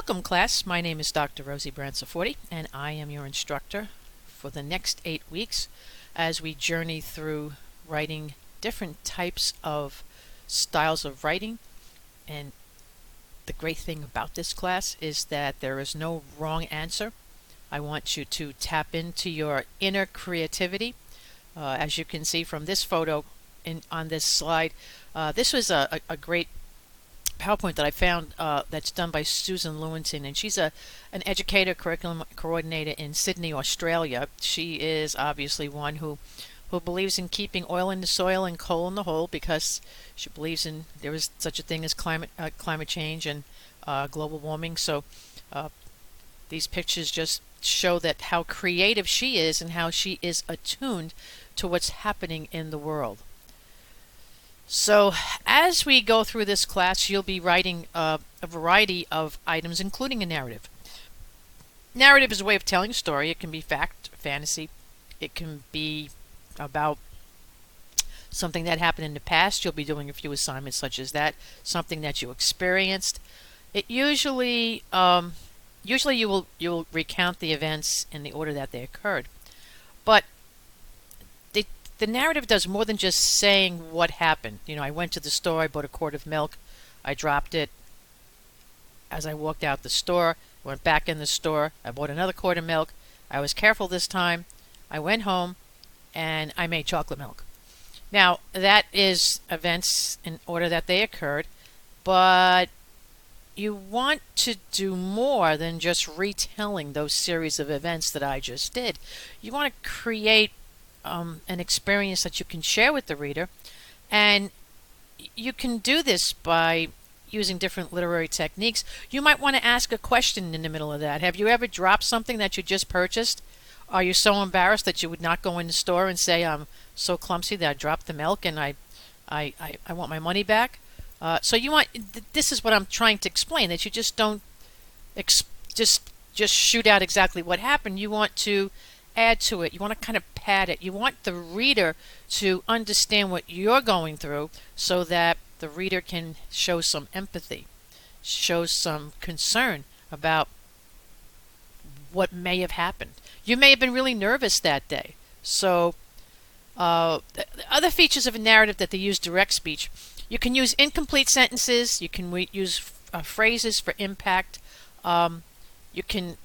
Welcome, class. My name is Dr. Rosie Branciforte, and I am your instructor for the next 8 weeks as we journey through writing different types of styles of writing. And the great thing about this class is that there is no wrong answer. I want you to tap into your inner creativity. As you can see from this photo on this slide, this was a great PowerPoint that I found that's done by Susan Lewington, and she's an educator, curriculum coordinator in Sydney, Australia. She is obviously one who believes in keeping oil in the soil and coal in the hole, because she believes in there is such a thing as climate change and global warming. So these pictures just show that how creative she is and how she is attuned to what's happening in the world. So as we go through this class, you'll be writing a variety of items, including a narrative. Narrative is a way of telling a story. It can be fact, fantasy. It can be about something that happened in the past. You'll be doing a few assignments such as that. Something that you experienced. It usually you will recount the events in the order that they occurred. But the narrative does more than just saying what happened. You know, I went to the store, I bought a quart of milk, I dropped it as I walked out the store, went back in the store, I bought another quart of milk, I was careful this time, I went home, and I made chocolate milk. Now, that is events in order that they occurred, but you want to do more than just retelling those series of events that I just did. You want to create an experience that you can share with the reader, and you can do this by using different literary techniques. You might want to ask a question in the middle of that. Have you ever dropped something that you just purchased? Are you so embarrassed that you would not go in the store and say, I'm so clumsy that I dropped the milk and I want my money back? So you want, this is what I'm trying to explain, that you just don't just shoot out exactly what happened. You want to add to it. You want to kind of pad it. You want the reader to understand what you're going through so that the reader can show some empathy, show some concern about what may have happened. You may have been really nervous that day. So other features of a narrative that they use direct speech. You can use incomplete sentences. You can use phrases for impact. You can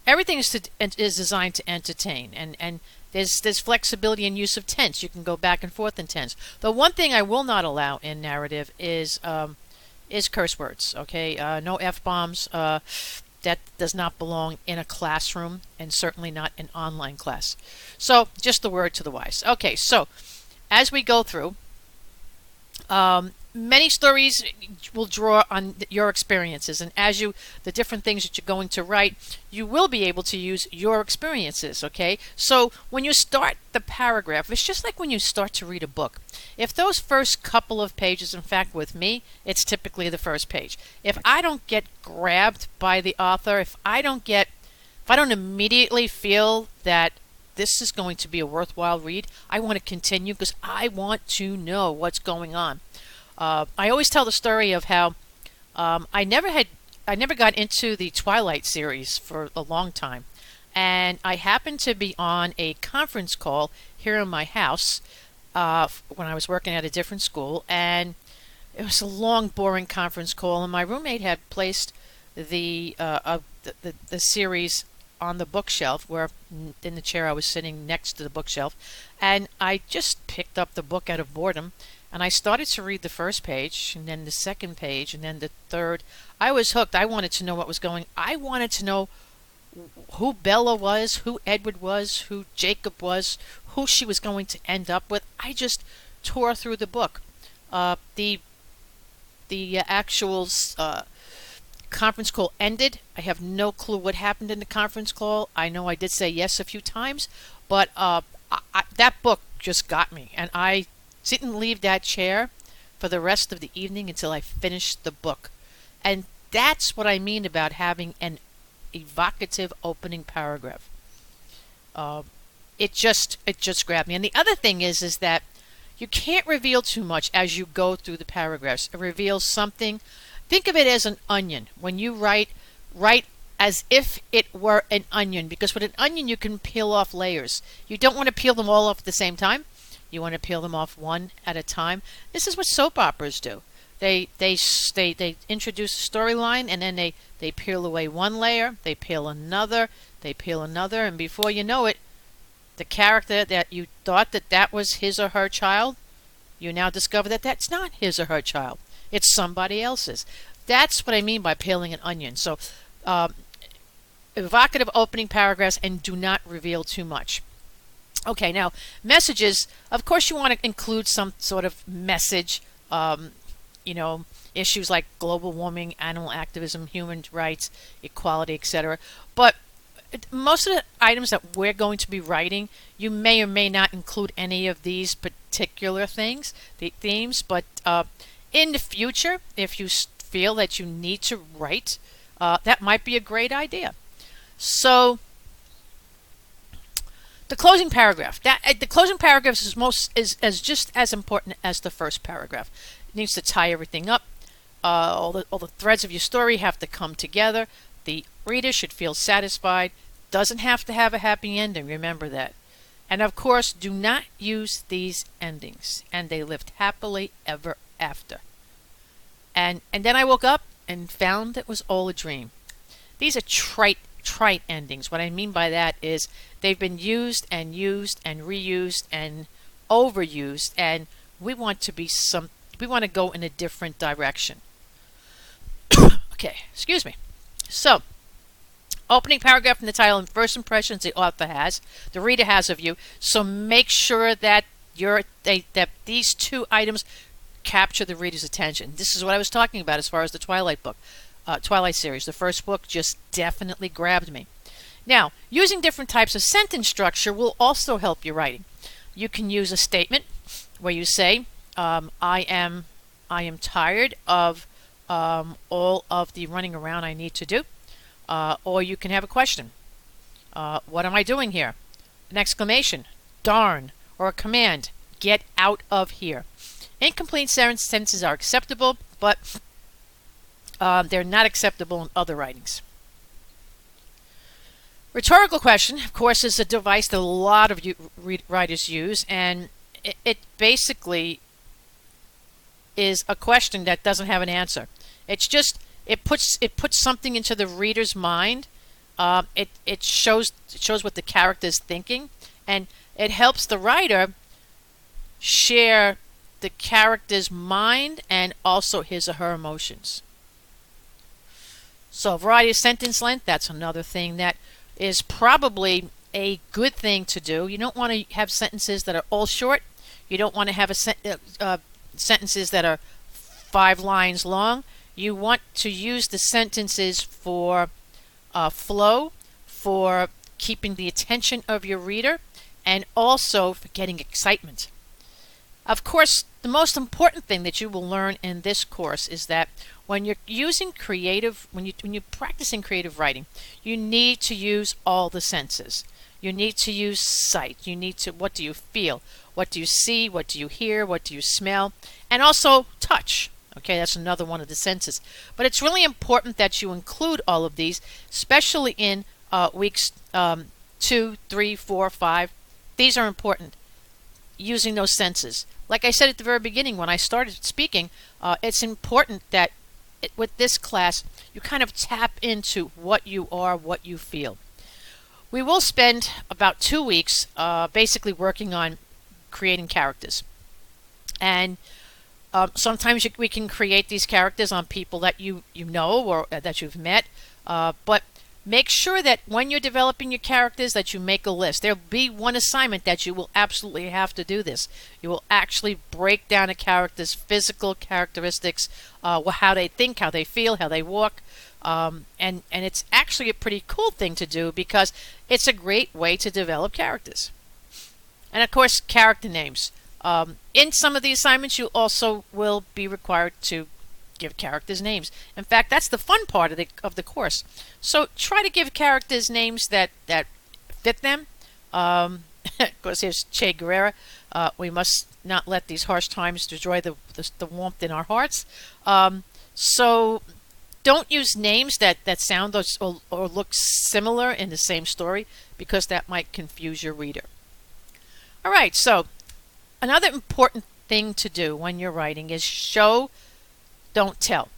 Everything is designed to entertain, and there's flexibility in use of tense. You can go back and forth in tense. The one thing I will not allow in narrative is curse words. Okay, no F-bombs. That does not belong in a classroom, and certainly not an online class. So just the word to the wise. Okay, so as we go through, many stories will draw on your experiences, and as the different things that you're going to write, you will be able to use your experiences. Okay, so when you start the paragraph, it's just like when you start to read a book. If those first couple of pages, in fact with me, it's typically the first page. If I don't get grabbed by the author, if I don't immediately feel that this is going to be a worthwhile read, I want to continue because I want to know what's going on. I always tell the story of how I never got into the Twilight series for a long time, and I happened to be on a conference call here in my house when I was working at a different school, and it was a long, boring conference call, and my roommate had placed the series on the bookshelf, where in the chair I was sitting next to the bookshelf, and I just picked up the book out of boredom, and I started to read the first page, and then the second page, and then the third. I was hooked. I wanted to know what was going. I wanted to know who Bella was, who Edward was, who Jacob was, who she was going to end up with. I just tore through the book. The actual conference call ended. I have no clue what happened in the conference call. I know I did say yes a few times, but that book just got me, and I didn't leave that chair for the rest of the evening until I finished the book. And that's what I mean about having an evocative opening paragraph. It just grabbed me. And the other thing is that you can't reveal too much as you go through the paragraphs. It reveals something Think of it as an onion. When you write, write as if it were an onion, because with an onion you can peel off layers. You don't want to peel them all off at the same time. You want to peel them off one at a time. This is what soap operas do. They introduce a storyline, and then they peel away one layer, they peel another, and before you know it, the character that you thought that was his or her child, you now discover that that's not his or her child. It's somebody else's. That's what I mean by peeling an onion. So, evocative opening paragraphs, and do not reveal too much. Okay, now messages. Of course, you want to include some sort of message. You know, issues like global warming, animal activism, human rights, equality, etc. But most of the items that we're going to be writing, you may or may not include any of these particular things, the themes. But in the future, if you feel that you need to write, that might be a great idea. So the closing paragraph. The closing paragraph is just as important as the first paragraph. It needs to tie everything up. All the threads of your story have to come together. The reader should feel satisfied. Doesn't have to have a happy ending. Remember that. And of course, do not use these endings. And they lived happily ever after. And then I woke up and found it was all a dream. These are trite endings. What I mean by that is they've been used and reused and overused, and we want to go in a different direction. Okay, excuse me. So, opening paragraph in the title and first impressions the reader has of you. So make sure that that these two items capture the reader's attention. This is what I was talking about as far as the Twilight series. The first book just definitely grabbed me. Now, using different types of sentence structure will also help your writing. You can use a statement where you say, I am tired of all of the running around I need to do. Or you can have a question. What am I doing here? An exclamation, darn, or a command, get out of here. Incomplete sentences are acceptable, but they're not acceptable in other writings. Rhetorical question, of course, is a device that a lot of writers use, and it basically is a question that doesn't have an answer. It's just it puts something into the reader's mind. It shows what the character is thinking, and it helps the writer share the character's mind and also his or her emotions. So a variety of sentence length, that's another thing that is probably a good thing to do. You don't want to have sentences that are all short. You don't want to have sentences that are 5 lines long. You want to use the sentences for flow, for keeping the attention of your reader, and also for getting excitement. Of course, the most important thing that you will learn in this course is that when you're using when you're practicing creative writing, you need to use all the senses. You need to use sight. You need to, what do you feel? What do you see? What do you hear? What do you smell? And also touch. Okay, that's another one of the senses. But it's really important that you include all of these, especially in weeks 2, 3, 4, 5. These are important, using those senses. Like I said at the very beginning when I started speaking, it's important that with this class, you kind of tap into what you are, what you feel. We will spend about 2 weeks basically working on creating characters. And sometimes we can create these characters on people that you know or that you've met. But make sure that when you're developing your characters that you make a list. There'll be one assignment that you will absolutely have to do this. You will actually break down a character's physical characteristics, how they think, how they feel, how they walk. And it's actually a pretty cool thing to do because it's a great way to develop characters. And of course, character names. In some of the assignments, you also will be required to give characters names. In fact, that's the fun part of the course. So try to give characters names that fit them. Of course, here's Che Guevara. We must not let these harsh times destroy the warmth in our hearts. So don't use names that sound or look similar in the same story, because that might confuse your reader. All right, so another important thing to do when you're writing is show, don't tell.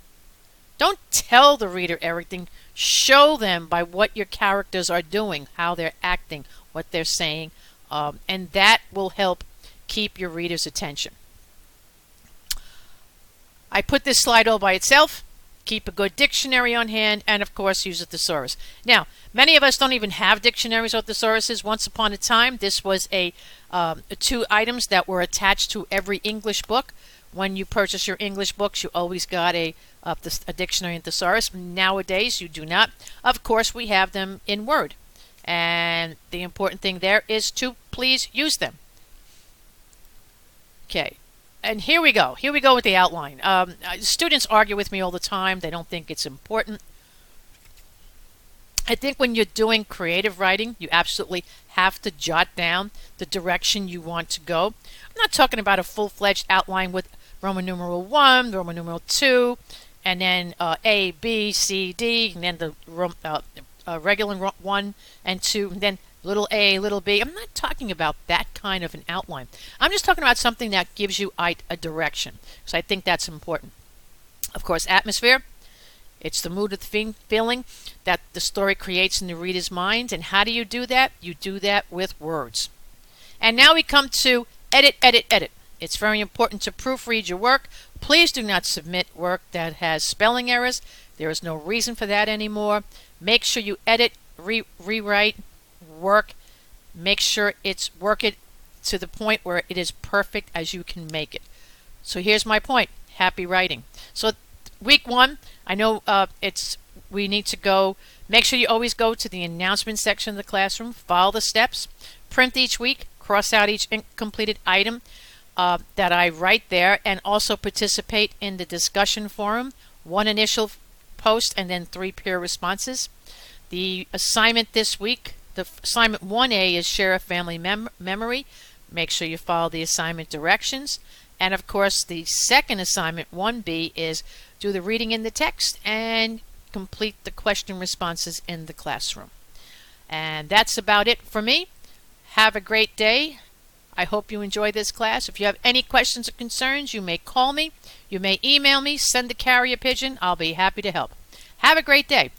Don't tell the reader everything. Show them by what your characters are doing, how they're acting, what they're saying, and that will help keep your reader's attention. I put this slide all by itself. Keep a good dictionary on hand, and of course use a thesaurus. Now, many of us don't even have dictionaries or thesauruses. Once upon a time, this was two items that were attached to every English book. When you purchase your English books, you always got a dictionary and thesaurus. Nowadays, you do not. Of course, we have them in Word, and the important thing there is to please use them. Okay. And here we go. Here we go with the outline. Students argue with me all the time. They don't think it's important. I think when you're doing creative writing, you absolutely have to jot down the direction you want to go. I'm not talking about a full-fledged outline with Roman numeral 1, Roman numeral 2, and then A, B, C, D, and then the regular 1 and 2, and then little a, little b. I'm not talking about that kind of an outline. I'm just talking about something that gives you a direction, because I think that's important. Of course, atmosphere. It's the mood of the feeling that the story creates in the reader's mind. And how do you do that? You do that with words. And now we come to edit, edit, edit. It's very important to proofread your work. Please do not submit work that has spelling errors. There is no reason for that anymore. Make sure you edit, rewrite, work. Make sure work it to the point where it is perfect as you can make it. So here's my point. Happy writing. So week 1, I know we need to go. Make sure you always go to the announcement section of the classroom. Follow the steps. Print each week. Cross out each completed item that I write there, and also participate in the discussion forum. 1 initial post and then 3 peer responses. The assignment this week. The assignment 1A is share a family memory. Make sure you follow the assignment directions. And of course, the second assignment, 1B, is do the reading in the text and complete the question responses in the classroom. And that's about it for me. Have a great day. I hope you enjoy this class. If you have any questions or concerns, you may call me. You may email me, send a carrier pigeon. I'll be happy to help. Have a great day.